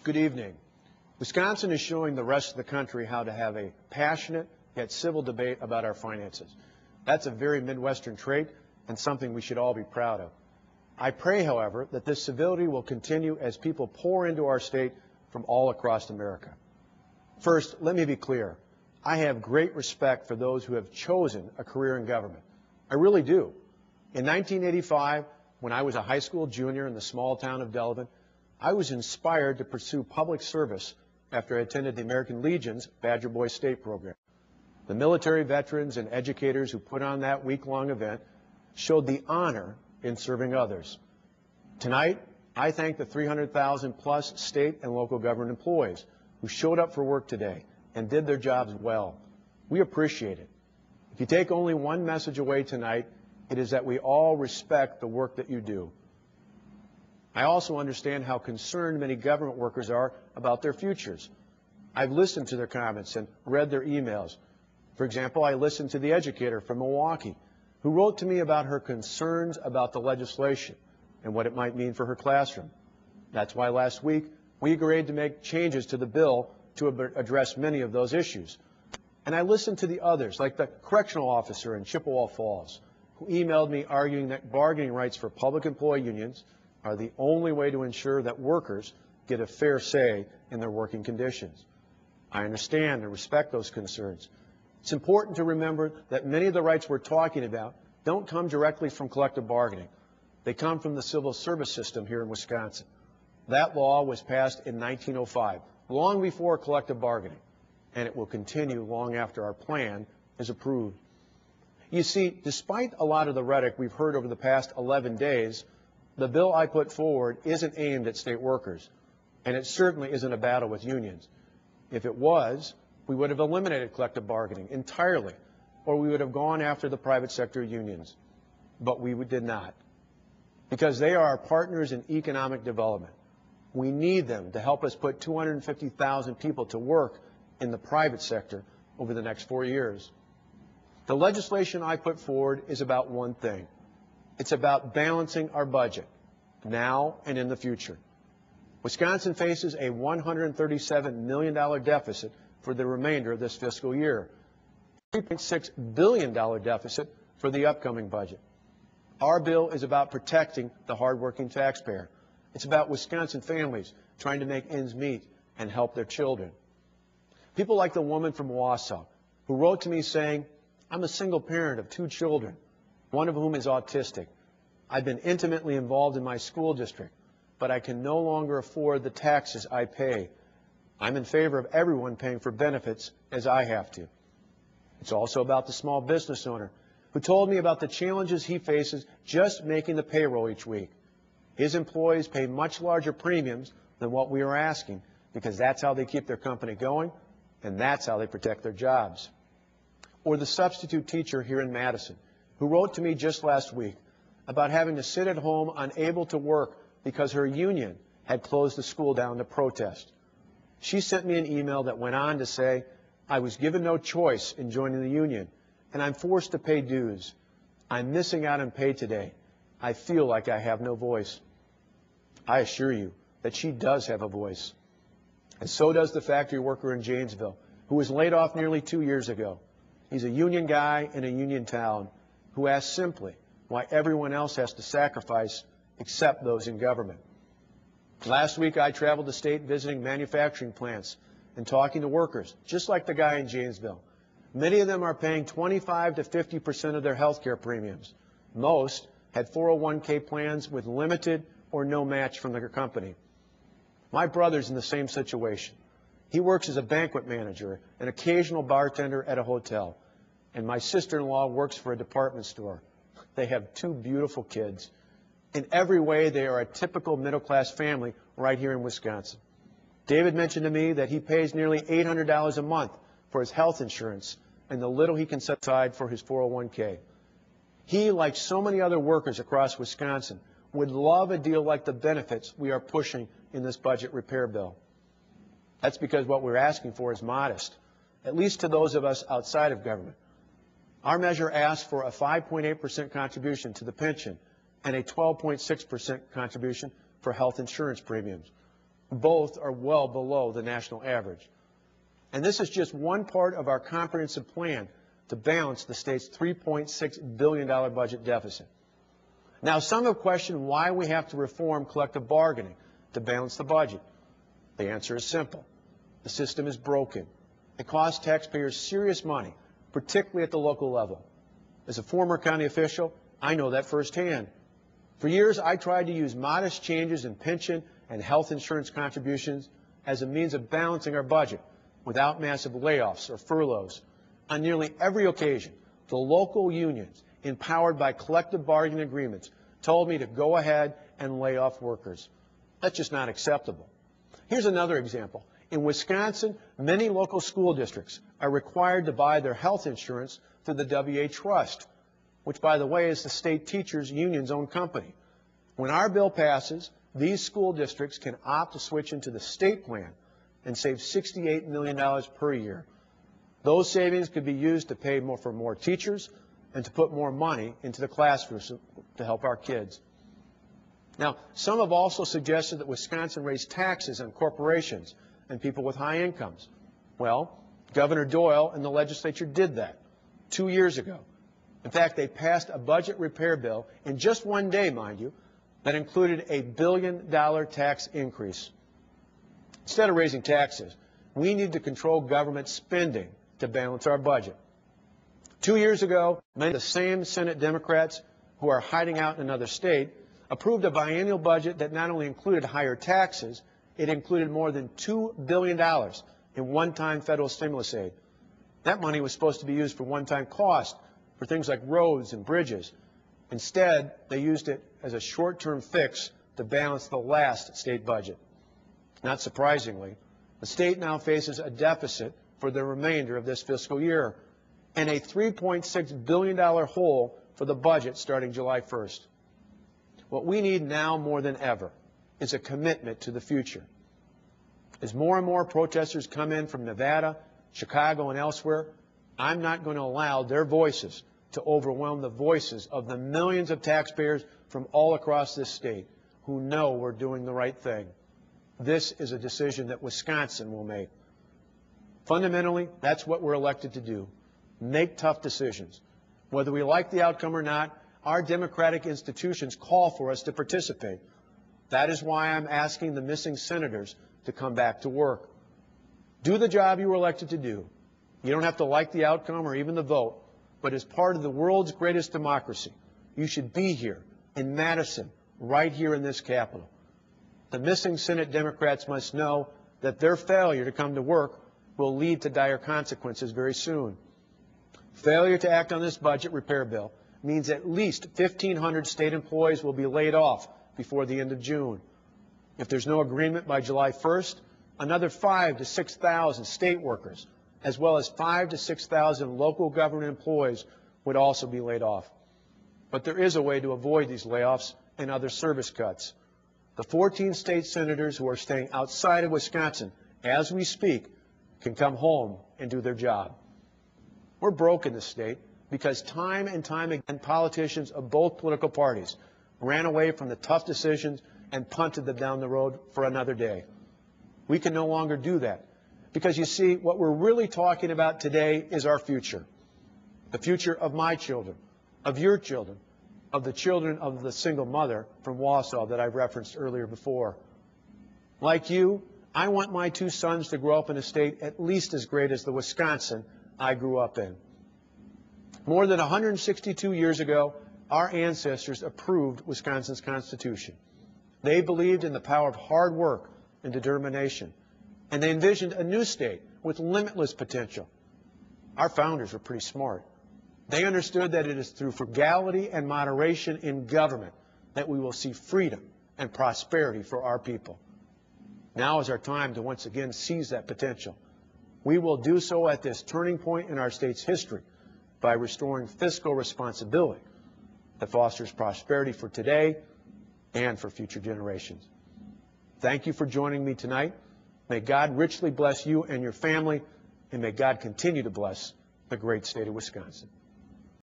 Good evening. Wisconsin is showing the rest of the country how to have a passionate yet civil debate about our finances. That's a very Midwestern trait and something we should all be proud of. I pray, however, that this civility will continue as people pour into our state from all across America. First, let me be clear. I have great respect for those who have chosen a career in government. I really do. In 1985, when I was a high school junior in the small town of Delavan, I was inspired to pursue public service after I attended the American Legion's Badger Boy State program. The military veterans and educators who put on that week-long event showed the honor in serving others. Tonight, I thank the 300,000 plus state and local government employees who showed up for work today and did their jobs well. We appreciate it. If you take only one message away tonight, it is that we all respect the work that you do. I also understand how concerned many government workers are about their futures. I've listened to their comments and read their emails. For example, I listened to the educator from Milwaukee who wrote to me about her concerns about the legislation and what it might mean for her classroom. That's why last week we agreed to make changes to the bill to address many of those issues. And I listened to the others, like the correctional officer in Chippewa Falls, who emailed me arguing that bargaining rights for public employee unions are the only way to ensure that workers get a fair say in their working conditions. I understand and respect those concerns. It's important to remember that many of the rights we're talking about don't come directly from collective bargaining. They come from the civil service system here in Wisconsin. That law was passed in 1905, long before collective bargaining, and it will continue long after our plan is approved. You see, despite a lot of the rhetoric we've heard over the past 11 days, the bill I put forward isn't aimed at state workers, and it certainly isn't a battle with unions. If it was, we would have eliminated collective bargaining entirely, or we would have gone after the private sector unions. But we did not, because they are our partners in economic development. We need them to help us put 250,000 people to work in the private sector over the next 4 years. The legislation I put forward is about one thing. It's about balancing our budget, now and in the future. Wisconsin faces a $137 million deficit for the remainder of this fiscal year, $3.6 billion deficit for the upcoming budget. Our bill is about protecting the hardworking taxpayer. It's about Wisconsin families trying to make ends meet and help their children. People like the woman from Wausau who wrote to me saying, "I'm a single parent of 2 children, one of whom is autistic. I've been intimately involved in my school district, but I can no longer afford the taxes I pay. I'm in favor of everyone paying for benefits as I have to." It's also about the small business owner who told me about the challenges he faces just making the payroll each week. His employees pay much larger premiums than what we are asking because that's how they keep their company going and that's how they protect their jobs. Or the substitute teacher here in Madison who wrote to me just last week about having to sit at home unable to work because her union had closed the school down to protest. She sent me an email that went on to say, "I was given no choice in joining the union, and I'm forced to pay dues. I'm missing out on pay today. I feel like I have no voice." I assure you that she does have a voice. And so does the factory worker in Janesville, who was laid off nearly 2 years ago. He's a union guy in a union town who asks simply why everyone else has to sacrifice except those in government. Last week, I traveled the state visiting manufacturing plants and talking to workers, just like the guy in Janesville. Many of them are paying 25 to 50% of their health care premiums. Most had 401k plans with limited or no match from their company. My brother's in the same situation. He works as a banquet manager, an occasional bartender at a hotel. And my sister-in-law works for a department store. They have 2 beautiful kids. In every way, they are a typical middle-class family right here in Wisconsin. David mentioned to me that he pays nearly $800 a month for his health insurance and the little he can set aside for his 401k. He, like so many other workers across Wisconsin, would love a deal like the benefits we are pushing in this budget repair bill. That's because what we're asking for is modest, at least to those of us outside of government. Our measure asks for a 5.8% contribution to the pension and a 12.6% contribution for health insurance premiums. Both are well below the national average. And this is just one part of our comprehensive plan to balance the state's $3.6 billion budget deficit. Now, some have questioned why we have to reform collective bargaining to balance the budget. The answer is simple. The system is broken. It costs taxpayers serious money, particularly at the local level. As a former county official, I know that firsthand. For years, I tried to use modest changes in pension and health insurance contributions as a means of balancing our budget without massive layoffs or furloughs. On nearly every occasion, the local unions, empowered by collective bargaining agreements, told me to go ahead and lay off workers. That's just not acceptable. Here's another example. In Wisconsin, many local school districts are required to buy their health insurance through the WA Trust, which, by the way, is the state teachers union's own company. When our bill passes, these school districts can opt to switch into the state plan and save $68 million per year. Those savings could be used to pay for more teachers and to put more money into the classrooms to help our kids. Now, some have also suggested that Wisconsin raise taxes on corporations and people with high incomes. Well, Governor Doyle and the legislature did that 2 years ago. In fact, they passed a budget repair bill in just one day, mind you, that included a $1 billion tax increase. Instead of raising taxes, we need to control government spending to balance our budget. 2 years ago, many of the same Senate Democrats who are hiding out in another state approved a biennial budget that not only included higher taxes, it included more than $2 billion in one-time federal stimulus aid. That money was supposed to be used for one-time costs for things like roads and bridges. Instead, they used it as a short-term fix to balance the last state budget. Not surprisingly, the state now faces a deficit for the remainder of this fiscal year and a $3.6 billion hole for the budget starting July 1st. What we need now more than ever is a commitment to the future. As more and more protesters come in from Nevada, Chicago, and elsewhere, I'm not going to allow their voices to overwhelm the voices of the millions of taxpayers from all across this state who know we're doing the right thing. This is a decision that Wisconsin will make. Fundamentally, that's what we're elected to do, make tough decisions. Whether we like the outcome or not, our democratic institutions call for us to participate. That is why I'm asking the missing senators to come back to work. Do the job you were elected to do. You don't have to like the outcome or even the vote, but as part of the world's greatest democracy, you should be here in Madison, right here in this Capitol. The missing Senate Democrats must know that their failure to come to work will lead to dire consequences very soon. Failure to act on this budget repair bill means at least 1,500 state employees will be laid off before the end of June. If there's no agreement by July 1st, another 5,000 to 6,000 state workers, as well as 5,000 to 6,000 local government employees would also be laid off. But there is a way to avoid these layoffs and other service cuts. The 14 state senators who are staying outside of Wisconsin as we speak can come home and do their job. We're broke in this state because time and time again politicians of both political parties ran away from the tough decisions and punted them down the road for another day. We can no longer do that because, you see, what we're really talking about today is our future, the future of my children, of your children, of the children of the single mother from Wausau that I referenced earlier before. Like you, I want my two sons to grow up in a state at least as great as the Wisconsin I grew up in. More than 162 years ago, our ancestors approved Wisconsin's Constitution. They believed in the power of hard work and determination, and they envisioned a new state with limitless potential. Our founders were pretty smart. They understood that it is through frugality and moderation in government that we will see freedom and prosperity for our people. Now is our time to once again seize that potential. We will do so at this turning point in our state's history by restoring fiscal responsibility that fosters prosperity for today and for future generations. Thank you for joining me tonight. May God richly bless you and your family, and may God continue to bless the great state of Wisconsin.